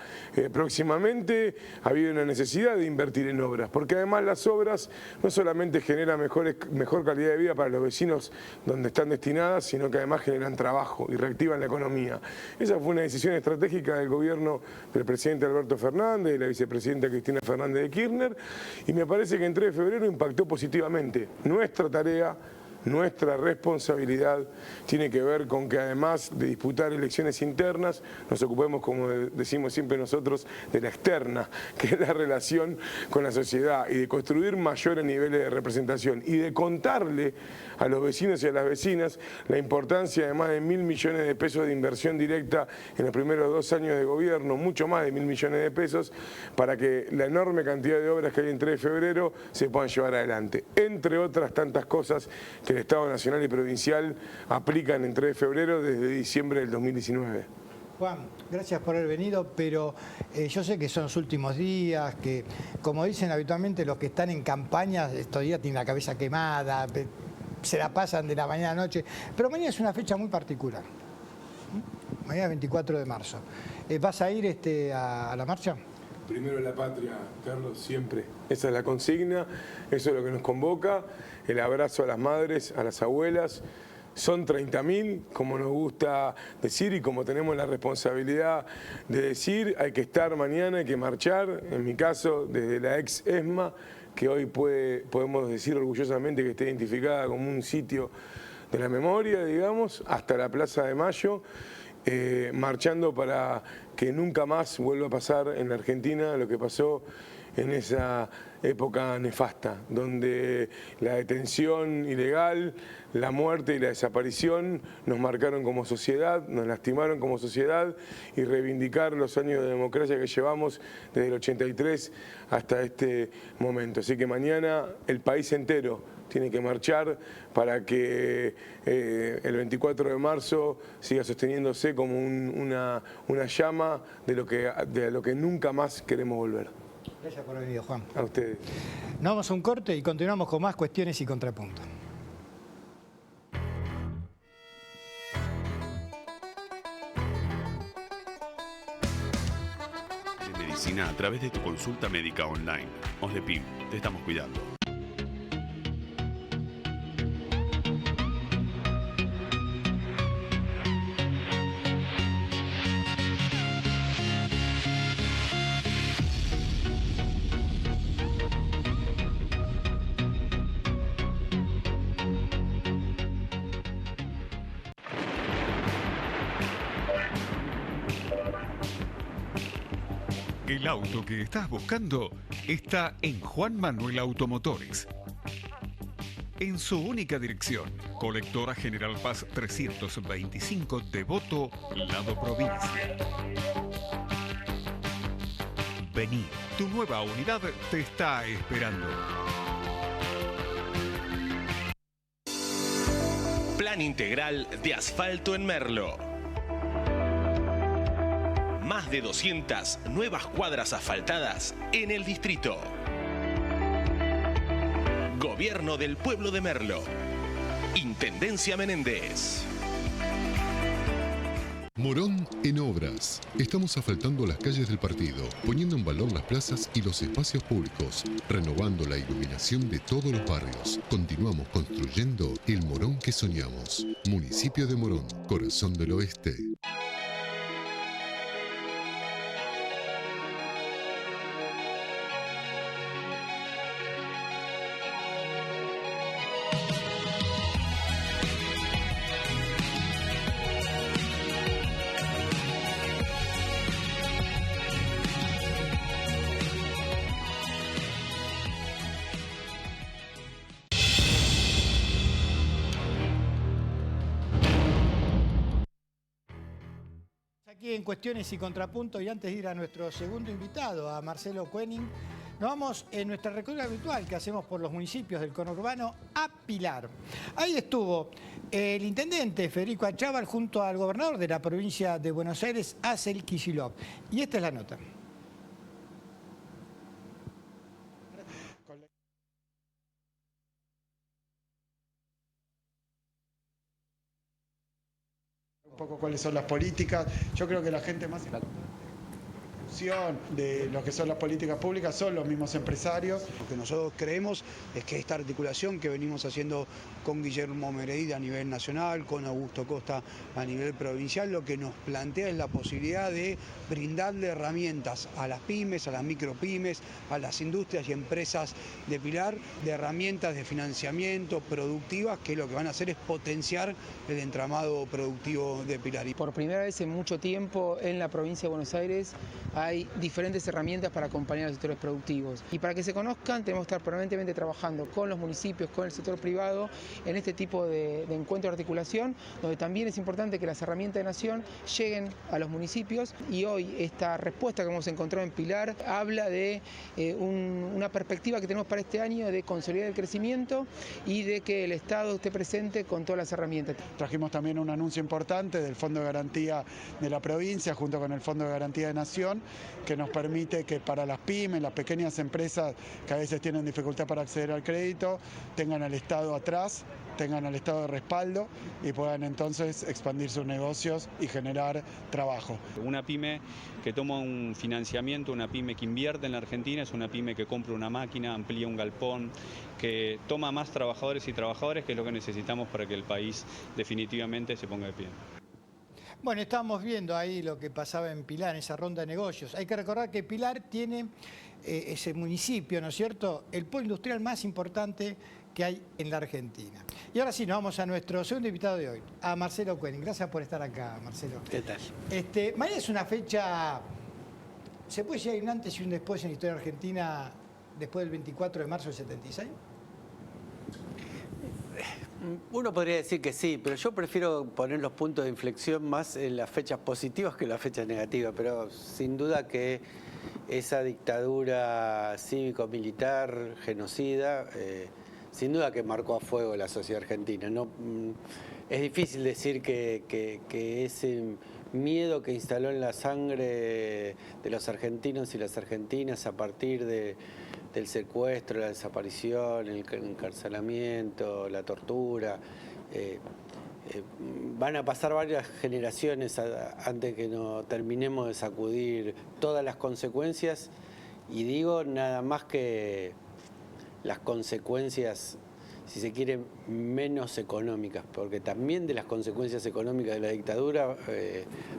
próximamente. Ha habido una necesidad de invertir en obras, porque además las obras no solamente generan mejor calidad de vida para los vecinos donde están destinadas, sino que además generan trabajo y reactivan la economía. Esa fue una decisión estratégica del gobierno del presidente Alberto Fernández, de la vicepresidenta Cristina Fernández de Kirchner, y me parece que en 3 de febrero impactó positivamente. Nuestra tarea, nuestra responsabilidad tiene que ver con que además de disputar elecciones internas, nos ocupemos, como decimos siempre nosotros, de la externa, que es la relación con la sociedad, y de construir mayores niveles de representación y de contarle a los vecinos y a las vecinas la importancia de más de 1.000 millones de pesos de inversión directa en los primeros 2 años de gobierno, mucho más de 1.000 millones de pesos, para que la enorme cantidad de obras que hay en 3 de febrero se puedan llevar adelante. Entre otras tantas cosas que el Estado Nacional y Provincial aplican en 3 de febrero desde diciembre del 2019. Juan, gracias por haber venido, pero yo sé que son los últimos días, que como dicen habitualmente los que están en campaña, estos días tienen la cabeza quemada, se la pasan de la mañana a la noche, pero mañana es una fecha muy particular. Mañana es 24 de marzo. ¿Vas a ir a la marcha? Primero la patria, Carlos, siempre. Esa es la consigna, eso es lo que nos convoca, el abrazo a las madres, a las abuelas, son 30.000, como nos gusta decir y como tenemos la responsabilidad de decir, hay que estar mañana, hay que marchar, en mi caso desde la ex ESMA, que hoy podemos decir orgullosamente que está identificada como un sitio de la memoria, digamos, hasta la Plaza de Mayo, marchando para que nunca más vuelva a pasar en la Argentina lo que pasó en esa época nefasta, donde la detención ilegal, la muerte y la desaparición nos marcaron como sociedad, nos lastimaron como sociedad, y reivindicar los años de democracia que llevamos desde el 83 hasta este momento. Así que mañana el país entero tiene que marchar para que el 24 de marzo siga sosteniéndose como una llama de lo que nunca más queremos volver. Gracias por haber venido, Juan. A ustedes. Nos vamos a un corte y continuamos con más cuestiones y contrapuntos. Medicina a través de tu consulta médica online. OSDEPIM, te estamos cuidando. El auto que estás buscando está en Juan Manuel Automotores. En su única dirección, Colectora General Paz 325, Devoto, lado provincia. Vení, tu nueva unidad te está esperando. Plan integral de asfalto en Merlo. Más de 200 nuevas cuadras asfaltadas en el distrito. Gobierno del Pueblo de Merlo. Intendencia Menéndez. Morón en obras. Estamos asfaltando las calles del partido, poniendo en valor las plazas y los espacios públicos, renovando la iluminación de todos los barrios. Continuamos construyendo el Morón que soñamos. Municipio de Morón, corazón del oeste. Aquí en Cuestiones y Contrapuntos, y antes de ir a nuestro segundo invitado, a Marcelo Koenig, nos vamos en nuestra recorrida habitual que hacemos por los municipios del conurbano a Pilar. Ahí estuvo el intendente Federico Achával junto al gobernador de la provincia de Buenos Aires, Axel Kicillof. Y esta es la nota. Un poco cuáles son las políticas. Yo creo que la gente más de lo que son las políticas públicas son los mismos empresarios. Lo que nosotros creemos es que esta articulación que venimos haciendo con Guillermo Meredith a nivel nacional, con Augusto Costa a nivel provincial, lo que nos plantea es la posibilidad de brindarle herramientas a las pymes, a las micropymes, a las industrias y empresas de Pilar, de herramientas de financiamiento productivas que lo que van a hacer es potenciar el entramado productivo de Pilar. Por primera vez en mucho tiempo en la provincia de Buenos Aires hay diferentes herramientas para acompañar a los sectores productivos. Y para que se conozcan tenemos que estar permanentemente trabajando con los municipios, con el sector privado, en este tipo de encuentro de articulación, donde también es importante que las herramientas de Nación lleguen a los municipios. Y hoy esta respuesta que hemos encontrado en Pilar habla de una perspectiva que tenemos para este año de consolidar el crecimiento y de que el Estado esté presente con todas las herramientas. Trajimos también un anuncio importante del Fondo de Garantía de la provincia junto con el Fondo de Garantía de Nación, que nos permite que para las pymes, las pequeñas empresas que a veces tienen dificultad para acceder al crédito, tengan al Estado atrás, tengan al Estado de respaldo y puedan entonces expandir sus negocios y generar trabajo. Una pyme que toma un financiamiento, una pyme que invierte en la Argentina, es una pyme que compra una máquina, amplía un galpón, que toma más trabajadores y trabajadoras, que es lo que necesitamos para que el país definitivamente se ponga de pie. Bueno, estábamos viendo ahí lo que pasaba en Pilar, en esa ronda de negocios. Hay que recordar que Pilar tiene ese municipio, ¿no es cierto?, el polo industrial más importante que hay en la Argentina. Y ahora sí, nos vamos a nuestro segundo invitado de hoy, a Marcelo Koenig. Gracias por estar acá, Marcelo. ¿Qué tal? Mañana es una fecha, ¿se puede decir un antes y un después en la historia argentina después del 24 de marzo del 76? Uno podría decir que sí, pero yo prefiero poner los puntos de inflexión más en las fechas positivas que en las fechas negativas, pero sin duda que esa dictadura cívico-militar, genocida, sin duda que marcó a fuego la sociedad argentina. No, es difícil decir que ese miedo que instaló en la sangre de los argentinos y las argentinas a partir del secuestro, la desaparición, el encarcelamiento, la tortura, van a pasar varias generaciones antes que no terminemos de sacudir todas las consecuencias, y digo nada más que las consecuencias, si se quiere, menos económicas, porque también de las consecuencias económicas de la dictadura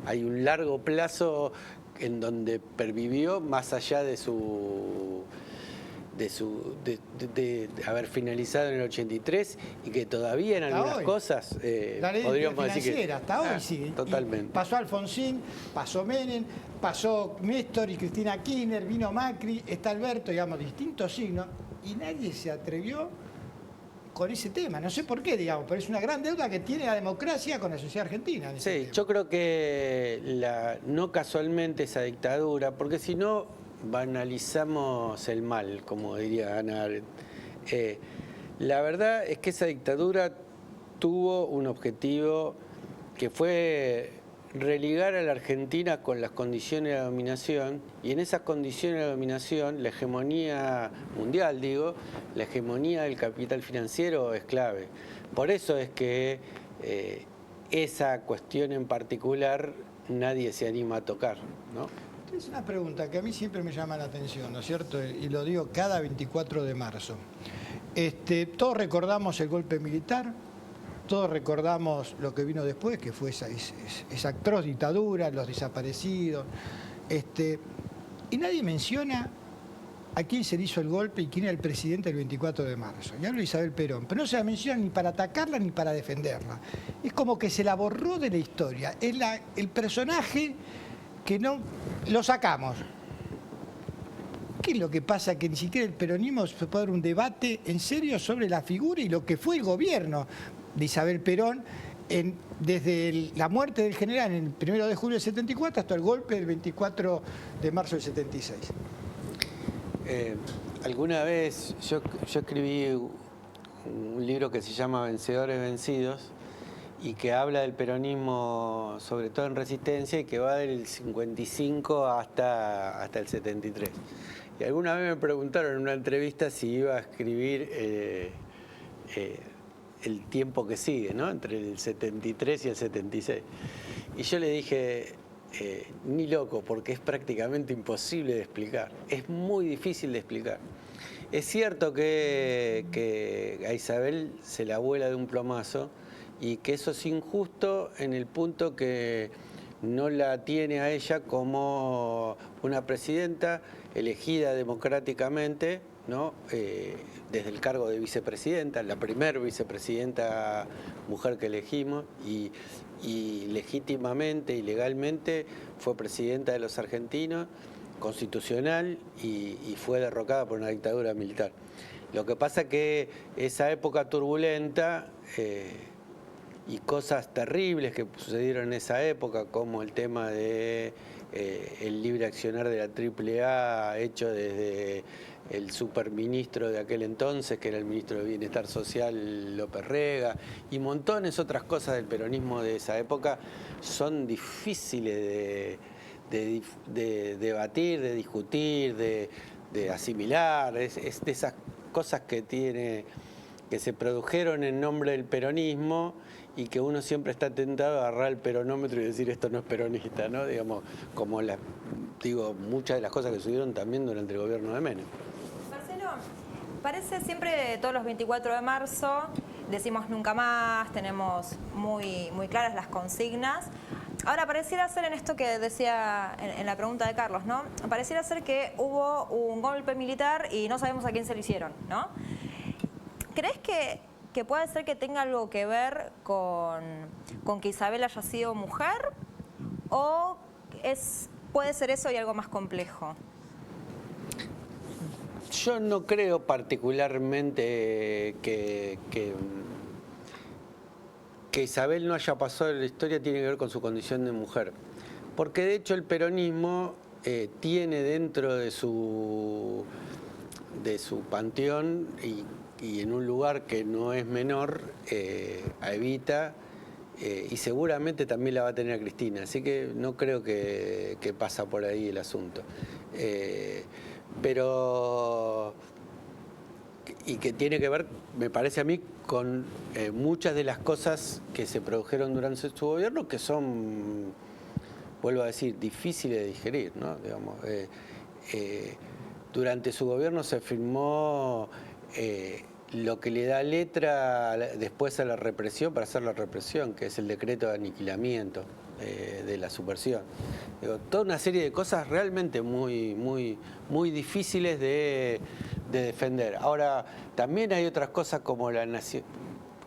hay un largo plazo en donde pervivió más allá de haber finalizado en el 83 y que todavía en algunas cosas podríamos decir que hasta hoy sigue. Totalmente. Y pasó Alfonsín, pasó Menem, pasó Néstor y Cristina Kirchner, vino Macri, está Alberto, digamos, distintos signos, y nadie se atrevió con ese tema. No sé por qué, digamos, pero es una gran deuda que tiene la democracia con la sociedad argentina. Sí, yo creo que no casualmente esa dictadura, porque si no banalizamos el mal, como diría Hannah Arendt. La verdad es que esa dictadura tuvo un objetivo que fue religar a la Argentina con las condiciones de dominación, y en esas condiciones de dominación la hegemonía mundial, la hegemonía del capital financiero es clave. Por eso es que esa cuestión en particular nadie se anima a tocar, ¿no? Es una pregunta que a mí siempre me llama la atención, ¿no es cierto? Y lo digo cada 24 de marzo. Todos recordamos el golpe militar, todos recordamos lo que vino después, que fue esa atroz dictadura, los desaparecidos. Y nadie menciona a quién se le hizo el golpe y quién era el presidente el 24 de marzo. Y hablo de Isabel Perón, pero no se la menciona ni para atacarla ni para defenderla. Es como que se la borró de la historia. Es el personaje que no lo sacamos. ¿Qué es lo que pasa? Que ni siquiera el peronismo se puede dar un debate en serio sobre la figura y lo que fue el gobierno de Isabel Perón desde la muerte del general en el 1 de julio del 74 hasta el golpe del 24 de marzo del 76. Alguna vez yo escribí un libro que se llama Vencedores Vencidos, y que habla del peronismo, sobre todo en resistencia, y que va del 55 hasta el 73. Y alguna vez me preguntaron en una entrevista si iba a escribir el tiempo que sigue, ¿no? Entre el 73 y el 76. Y yo le dije, ni loco, porque es prácticamente imposible de explicar. Es muy difícil de explicar. Es cierto que a Isabel se la vuela de un plomazo, y que eso es injusto en el punto que no la tiene a ella como una presidenta elegida democráticamente, ¿no? Desde el cargo de vicepresidenta, la primer vicepresidenta mujer que elegimos, y legítimamente y legalmente fue presidenta de los argentinos, constitucional, y fue derrocada por una dictadura militar. Lo que pasa que esa época turbulenta y cosas terribles que sucedieron en esa época, como el tema de el libre accionar de la AAA hecho desde el superministro de aquel entonces, que era el ministro de Bienestar Social, López Rega, y montones otras cosas del peronismo de esa época, son difíciles debatir, de discutir, de asimilar, es de esas cosas que se produjeron en nombre del peronismo y que uno siempre está tentado a agarrar el peronómetro y decir esto no es peronista, ¿no? Digamos, como muchas de las cosas que sucedieron también durante el gobierno de Menem. Marcelo, parece siempre todos los 24 de marzo, decimos nunca más, tenemos muy claras las consignas. Ahora, pareciera ser en esto que decía en la pregunta de Carlos, ¿no? Pareciera ser que hubo un golpe militar y no sabemos a quién se lo hicieron, ¿no? ¿Crees que puede ser que tenga algo que ver con que Isabel haya sido mujer? ¿O puede ser eso y algo más complejo? Yo no creo particularmente que Isabel no haya pasado en la historia tiene que ver con su condición de mujer. Porque de hecho el peronismo tiene dentro de su panteón y en un lugar que no es menor a Evita y seguramente también la va a tener a Cristina. Así que no creo que pasa por ahí el asunto. Pero... y que tiene que ver, me parece a mí, con muchas de las cosas que se produjeron durante su gobierno que son, vuelvo a decir, difíciles de digerir, ¿no? Digamos, durante su gobierno se firmó lo que le da letra después a la represión para hacer la represión, que es el decreto de aniquilamiento de la subversión. Digo, toda una serie de cosas realmente muy difíciles de defender. Ahora, también hay otras cosas como la nación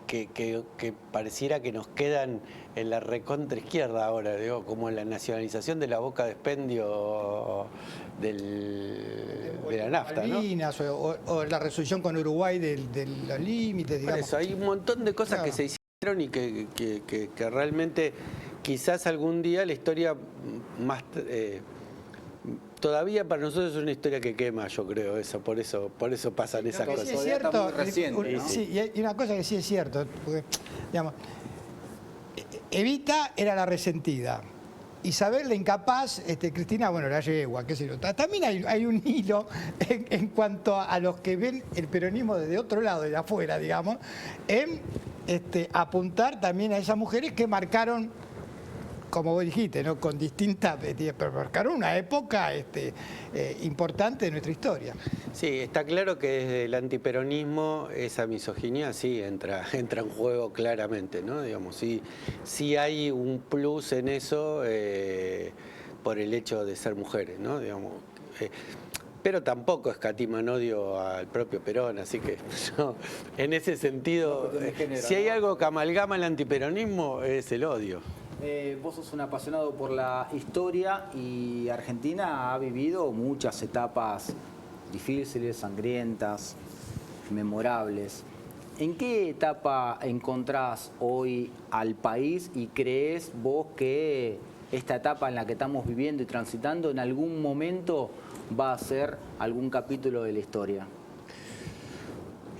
que pareciera que nos quedan en la recontraizquierda ahora, digo, como la nacionalización de la boca de expendio de la nafta, ¿no? O la resolución con Uruguay de los límites, digamos. Por eso, hay un montón de cosas que se hicieron y que realmente quizás algún día la historia más... todavía para nosotros es una historia que quema, yo creo, por eso pasan esas cosas. Sí es cierto, sí, y hay una cosa que sí es cierto, porque, digamos, Evita era la resentida, Isabel la incapaz, Cristina, bueno, la yegua, qué sé yo. También hay un hilo en cuanto a los que ven el peronismo desde otro lado, de afuera, digamos, en apuntar también a esas mujeres que marcaron, como vos dijiste, ¿no? Con distintas, pero marcaron una época importante de nuestra historia. Sí, está claro que desde el antiperonismo esa misoginia sí entra en juego claramente, ¿no? Digamos, sí hay un plus en eso por el hecho de ser mujeres, ¿no? Digamos, pero tampoco escatiman odio al propio Perón, así que no, en ese sentido, si hay algo que amalgama el antiperonismo es el odio. Vos sos un apasionado por la historia y Argentina ha vivido muchas etapas difíciles, sangrientas, memorables. ¿En qué etapa encontrás hoy al país y crees vos que esta etapa en la que estamos viviendo y transitando en algún momento va a ser algún capítulo de la historia?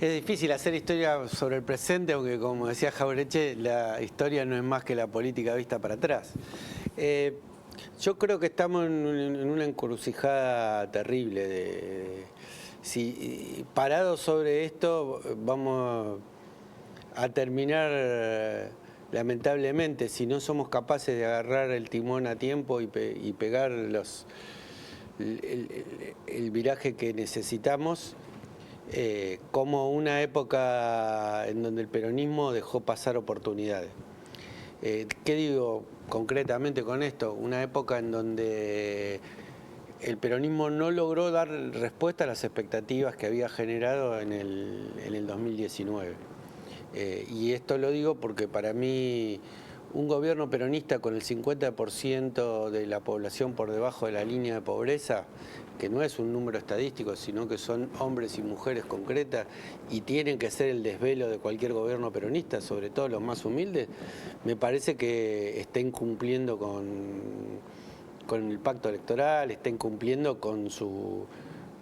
Es difícil hacer historia sobre el presente, aunque como decía Jauretche, la historia no es más que la política vista para atrás. Yo creo que estamos en una encrucijada terrible. Si parados sobre esto vamos a terminar, lamentablemente, si no somos capaces de agarrar el timón a tiempo y pegar el viraje que necesitamos, como una época en donde el peronismo dejó pasar oportunidades. ¿Qué digo concretamente con esto? Una época en donde el peronismo no logró dar respuesta a las expectativas que había generado en el 2019. Y esto lo digo porque para mí un gobierno peronista con el 50% de la población por debajo de la línea de pobreza, que no es un número estadístico, sino que son hombres y mujeres concretas y tienen que ser el desvelo de cualquier gobierno peronista, sobre todo los más humildes, me parece que está incumpliendo con el pacto electoral, está incumpliendo con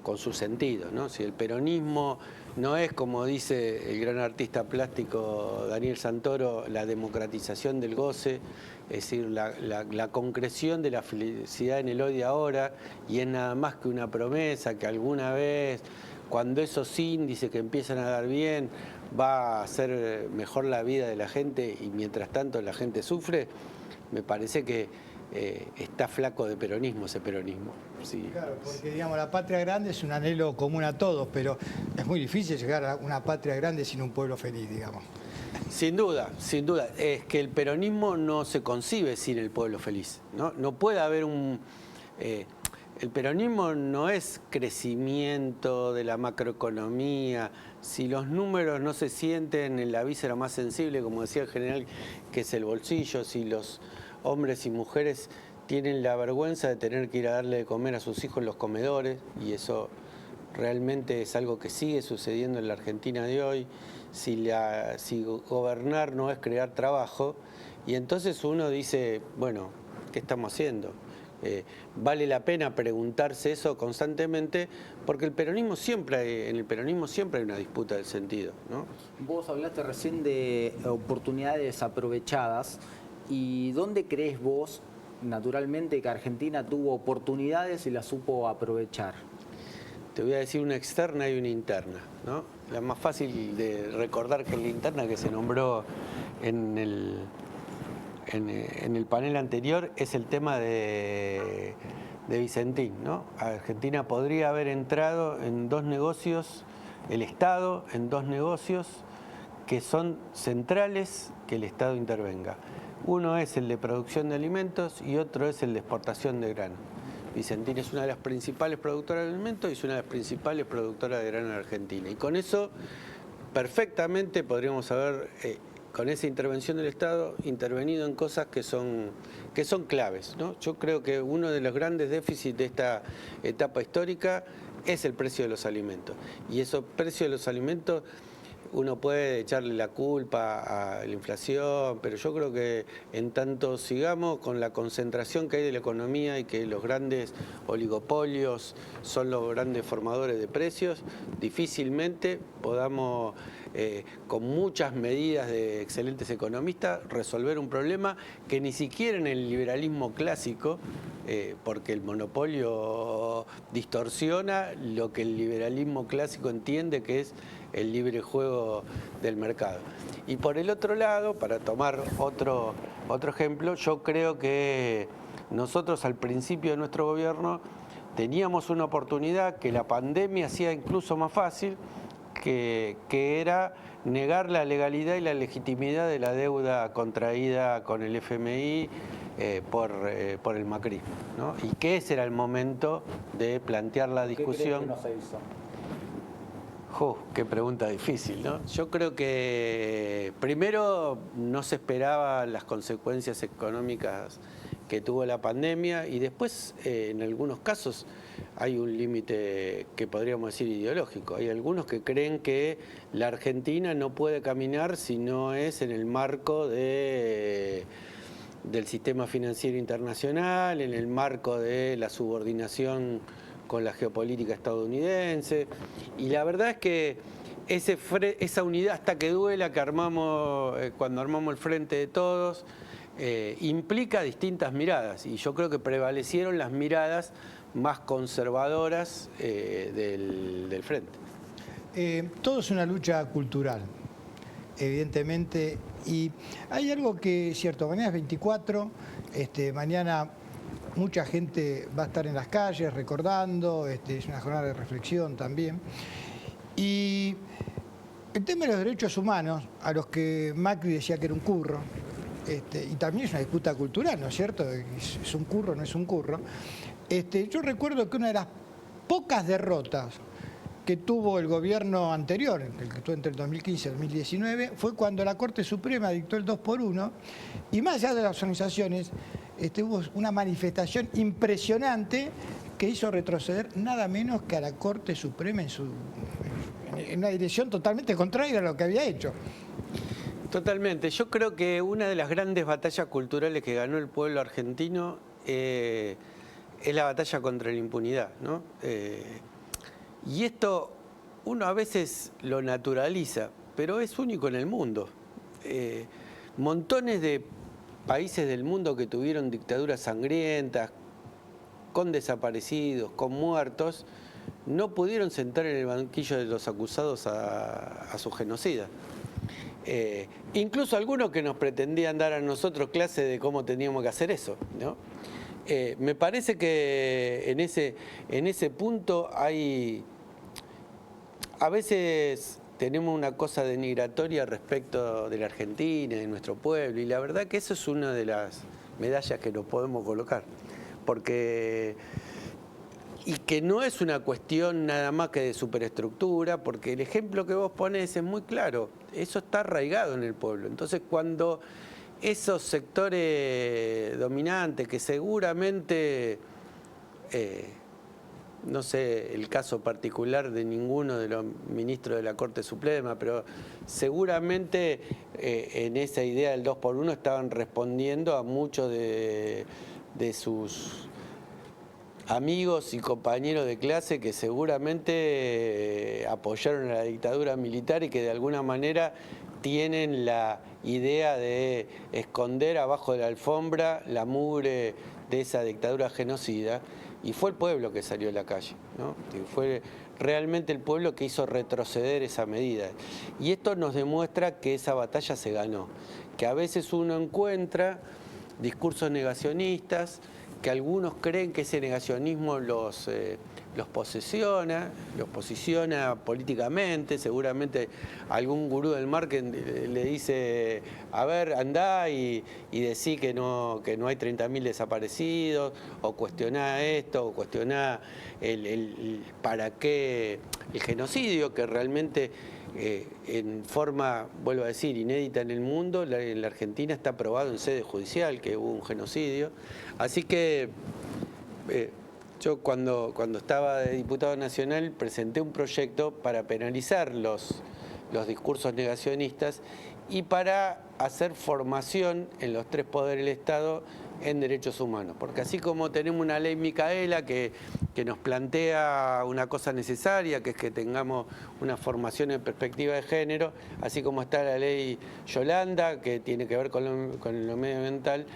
con su sentido, ¿no? Si el peronismo no es, como dice el gran artista plástico Daniel Santoro, la democratización del goce, es decir, la concreción de la felicidad en el hoy y ahora, y es nada más que una promesa que alguna vez, cuando esos índices que empiezan a dar bien, va a ser mejor la vida de la gente y mientras tanto la gente sufre, me parece que está flaco de peronismo ese peronismo. Sí. Claro, porque digamos, la patria grande es un anhelo común a todos, pero es muy difícil llegar a una patria grande sin un pueblo feliz, digamos. Sin duda, sin duda. Es que el peronismo no se concibe sin el pueblo feliz, ¿no? No puede haber un... el peronismo no es crecimiento de la macroeconomía. Si los números no se sienten en la víscera más sensible, como decía el general, que es el bolsillo, si los hombres y mujeres tienen la vergüenza de tener que ir a darle de comer a sus hijos en los comedores, y eso realmente es algo que sigue sucediendo en la Argentina de hoy, si gobernar no es crear trabajo, y entonces uno dice, bueno, ¿qué estamos haciendo? Vale la pena preguntarse eso constantemente, porque en el peronismo siempre hay una disputa del sentido, ¿no? Vos hablaste recién de oportunidades desaprovechadas, ¿y dónde crees vos, naturalmente, que Argentina tuvo oportunidades y las supo aprovechar? Te voy a decir una externa y una interna, ¿no? La más fácil de recordar que es la interna, que se nombró en el panel anterior, es el tema de Vicentín, ¿no? Argentina podría haber entrado en dos negocios, el Estado en dos negocios que son centrales que el Estado intervenga. Uno es el de producción de alimentos y otro es el de exportación de grano. Vicentín es una de las principales productoras de alimentos y es una de las principales productoras de grano en Argentina. Y con eso, perfectamente podríamos haber, con esa intervención del Estado, intervenido en cosas que son claves, ¿no? Yo creo que uno de los grandes déficits de esta etapa histórica es el precio de los alimentos. Y esos precios de los alimentos, uno puede echarle la culpa a la inflación, pero yo creo que en tanto sigamos con la concentración que hay de la economía y que los grandes oligopolios son los grandes formadores de precios, difícilmente podamos, con muchas medidas de excelentes economistas, resolver un problema que ni siquiera en el liberalismo clásico, porque el monopolio distorsiona lo que el liberalismo clásico entiende que es el libre juego del mercado. Y por el otro lado, para tomar otro ejemplo, yo creo que nosotros al principio de nuestro gobierno teníamos una oportunidad que la pandemia hacía incluso más fácil, que era negar la legalidad y la legitimidad de la deuda contraída con el FMI por el macrismo, ¿no? Y que ese era el momento de plantear la discusión. ¿Qué crees que no se hizo? Qué pregunta difícil, ¿no? Yo creo que primero no se esperaban las consecuencias económicas que tuvo la pandemia y después en algunos casos hay un límite que podríamos decir ideológico. Hay algunos que creen que la Argentina no puede caminar si no es en el marco del sistema financiero internacional, en el marco de la subordinación con la geopolítica estadounidense, y la verdad es que esa unidad hasta que duela que armamos cuando armamos el Frente de Todos implica distintas miradas, y yo creo que prevalecieron las miradas más conservadoras del Frente. Todo es una lucha cultural, evidentemente, y hay algo que es cierto, mañana es 24, mañana mucha gente va a estar en las calles recordando, es una jornada de reflexión también. Y el tema de los derechos humanos, a los que Macri decía que era un curro, y también es una disputa cultural, ¿no es cierto? ¿Es un curro o no es un curro? Yo recuerdo que una de las pocas derrotas que tuvo el gobierno anterior, el que estuvo entre el 2015 y el 2019, fue cuando la Corte Suprema dictó el 2x1, y más allá de las organizaciones, hubo una manifestación impresionante que hizo retroceder nada menos que a la Corte Suprema en una dirección totalmente contraria a lo que había hecho. Totalmente. Yo creo que una de las grandes batallas culturales que ganó el pueblo argentino es la batalla contra la impunidad, ¿no? Y esto uno a veces lo naturaliza, pero es único en el mundo. Montones de países del mundo que tuvieron dictaduras sangrientas, con desaparecidos, con muertos, no pudieron sentar en el banquillo de los acusados a su genocida. Incluso algunos que nos pretendían dar a nosotros clase de cómo teníamos que hacer eso, ¿no? Me parece que en ese punto hay... A veces tenemos una cosa denigratoria respecto de la Argentina, de nuestro pueblo, y la verdad que eso es una de las medallas que nos podemos colocar. Porque... Y que no es una cuestión nada más que de superestructura, porque el ejemplo que vos ponés es muy claro, eso está arraigado en el pueblo. Entonces cuando esos sectores dominantes que seguramente, no sé el caso particular de ninguno de los ministros de la Corte Suprema, pero seguramente en esa idea del 2 por 1 estaban respondiendo a muchos de sus amigos y compañeros de clase que seguramente apoyaron a la dictadura militar y que de alguna manera tienen la idea de esconder abajo de la alfombra la mugre de esa dictadura genocida, y fue el pueblo que salió a la calle, ¿no? Y fue realmente el pueblo que hizo retroceder esa medida. Y esto nos demuestra que esa batalla se ganó, que a veces uno encuentra discursos negacionistas, que algunos creen que ese negacionismo los posiciona políticamente. Seguramente algún gurú del marketing le dice, a ver, andá y decí que no hay 30.000 desaparecidos, o cuestioná esto, o cuestioná para qué el genocidio, que realmente en forma, vuelvo a decir, inédita en el mundo, en la Argentina está probado en sede judicial que hubo un genocidio. Así que yo cuando estaba de diputado nacional presenté un proyecto para penalizar los discursos negacionistas y para hacer formación en los 3 poderes del Estado en derechos humanos. Porque así como tenemos una ley Micaela que nos plantea una cosa necesaria, que es que tengamos una formación en perspectiva de género, así como está la ley Yolanda, que tiene que ver con lo medioambiental,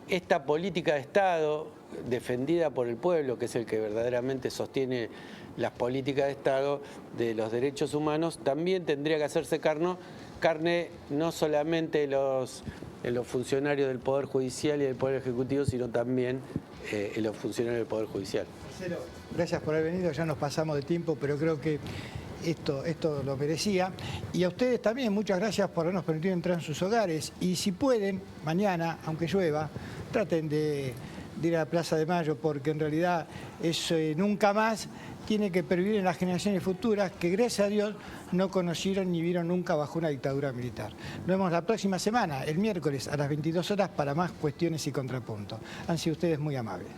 esta política de Estado defendida por el pueblo, que es el que verdaderamente sostiene las políticas de Estado de los derechos humanos, también tendría que hacerse carne no solamente en los funcionarios del Poder Judicial y del Poder Ejecutivo, sino también en los funcionarios del Poder Judicial. Marcelo, gracias por haber venido, ya nos pasamos de tiempo, pero creo que esto lo merecía. Y a ustedes también, muchas gracias por habernos permitido entrar en sus hogares. Y si pueden, mañana, aunque llueva, traten de ir a la Plaza de Mayo, porque en realidad eso nunca más tiene que pervivir en las generaciones futuras que, gracias a Dios, no conocieron ni vieron nunca bajo una dictadura militar. Nos vemos la próxima semana, el miércoles a las 22 horas, para más Cuestiones y Contrapuntos. Han sido ustedes muy amables.